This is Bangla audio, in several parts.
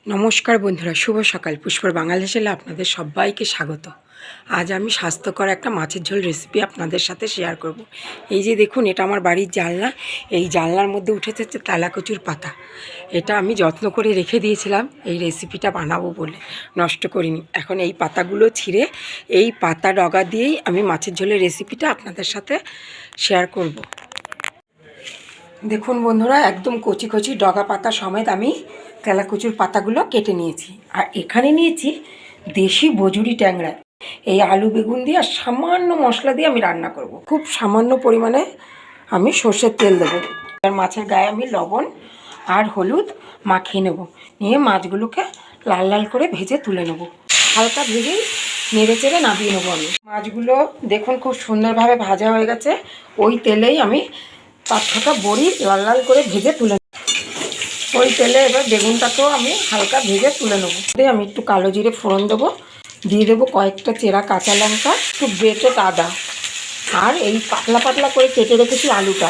নমস্কার বন্ধুরা, শুভ সকাল। পুষ্পর বাঙালি হেসেলে আপনাদের সবাইকে স্বাগত। আজ আমি স্বাস্থ্যকর একটা মাছের ঝোল রেসিপি আপনাদের সাথে শেয়ার করব। এই যে দেখুন, এটা আমার বাড়ির জানলা। এই জানলার মধ্যে উঠেছে তেলাকুচুর পাতা। এটা আমি যত্ন করে রেখে দিয়েছিলাম এই রেসিপিটা বানাবো বলে, নষ্ট করিনি। এখন এই পাতাগুলো ছিঁড়ে এই পাতা ডগা দিয়েই আমি মাছের ঝোলের রেসিপিটা আপনাদের সাথে শেয়ার করব। দেখুন বন্ধুরা, একদম কচি কচি ডগা পাতা সমেত আমি তেলাকুচুর পাতাগুলো কেটে নিয়েছি। আর এখানে নিয়েছি দেশি বজুরি ট্যাংরা। এই আলু বেগুন দিয়ে আর সামান্য মশলা দিয়ে আমি রান্না করব। খুব সামান্য পরিমাণে আমি সর্ষের তেল দেবো। আর মাছের গায়ে আমি লবণ আর হলুদ মাখিয়ে নেব। নিয়ে মাছগুলোকে লাল লাল করে ভেজে তুলে নেব। হালকা ভেজেই নেড়ে চেড়ে নামিয়ে নেবো আমি। মাছগুলো দেখুন খুব সুন্দরভাবে ভাজা হয়ে গেছে। ওই তেলেই আমি 5-6টা বড়ি লাল লাল করে ভেজে তুলে নেব। ওই তেলে এবার বেগুনটাকেও আমি হালকা ভেজে তুলে নেবো। আমি একটু কালো জিরে ফোড়ন দেবো, দিয়ে দেবো কয়েকটা চেরা কাঁচা লঙ্কা, একটু বেটে আদা, আর এই পাতলা পাতলা করে কেটে রেখেছি আলুটা।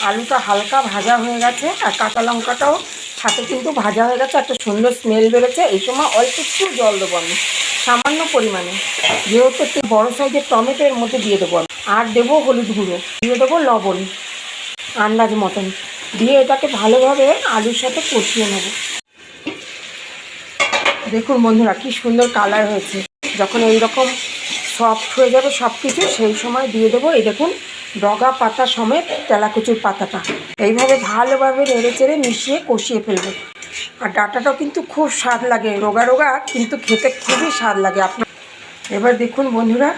আলুটা হালকা ভাজা হয়ে গেছে আর কাঁচা লঙ্কাটাও সাথে কিন্তু ভাজা হয়ে গেছে, একটা সুন্দর স্মেল বেরোচ্ছে। এই সময় অল্প একটু জল দেবো আমি, সামান্য পরিমাণে, যেহেতু একটু বড়ো সাইজের টমেটো এর মধ্যে দিয়ে দেবো আমি। আর দেবো হলুদ গুঁড়ো, দিয়ে দেবো লবণ আন্দাজ মতন, দিয়ে এটাকে ভালোভাবে আলুর সাথে কষিয়ে নেব। দেখুন বন্ধুরা, কি সুন্দর কালার হয়েছে। যখন এইরকম সফট হয়ে যাবে সব কিছু, সেই সময় দিয়ে দেবো এই দেখুন ডগা পাতা সমেত তেলাকুচুর পাতাটা। এইভাবে ভালোভাবে নেড়ে চেড়ে মিশিয়ে কষিয়ে ফেলবে। আর ডাঁটাটাও কিন্তু খুব স্বাদ লাগে, রোগা রোগা, কিন্তু খেতে খুবই স্বাদ লাগে আপনার। এবার দেখুন বন্ধুরা,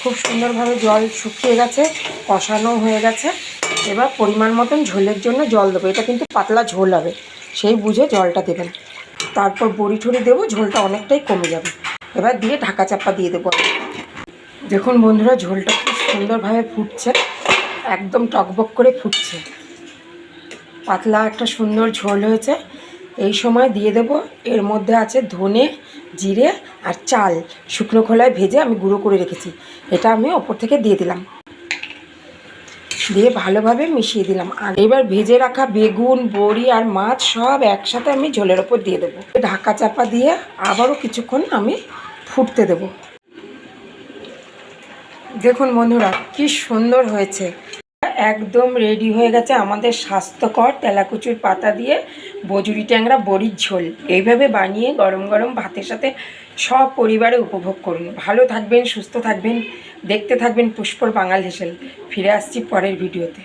খুব সুন্দরভাবে জল শুকিয়ে গেছে, কষানো হয়ে গেছে। এবার পরিমাণ মতন ঝোলের জন্য জল দেবো। এটা কিন্তু পাতলা ঝোল হবে, সেই বুঝে জলটা দেবেন। তারপর বড়ি ঠড়ি দেবো, ঝোলটা অনেকটাই কমে যাবে। এবার দিয়ে ঢাকা চাপা দিয়ে দেবো। দেখুন বন্ধুরা, ঝোলটা খুব সুন্দরভাবে ফুটছে, একদম টকবক করে ফুটছে, পাতলা একটা সুন্দর ঝোল হয়েছে। এই সময় দিয়ে দেব, এর মধ্যে আছে ধনে, জিরে আর চাল শুকনো খোলায় ভেজে আমি গুঁড়ো করে রেখেছি। এটা আমি ওপর থেকে দিয়ে দিলাম, দিয়ে ভালোভাবে মিশিয়ে দিলাম। আর এবার ভেজে রাখা বেগুন, বড়ি আর মাছ সব একসাথে আমি ঝোলের ওপর দিয়ে দেবো। ঢাকা চাপা দিয়ে আবারও কিছুক্ষণ আমি ফুটতে দেব। দেখুন বন্ধুরা, কি সুন্দর হয়েছে। একদম রেডি হয়ে গেছে আমাদের স্বাস্থ্যকর তেলাকুচুর পাতা দিয়ে বজুরি ট্যাংরা বড়ির ঝোল। এইভাবে বানিয়ে গরম গরম ভাতের সাথে সব পরিবারে উপভোগ করুন। ভালো থাকবেন, সুস্থ থাকবেন, দেখতে থাকবেন পুষ্পর বাঙাল হেসেল। ফিরে আসছি পরের ভিডিওতে।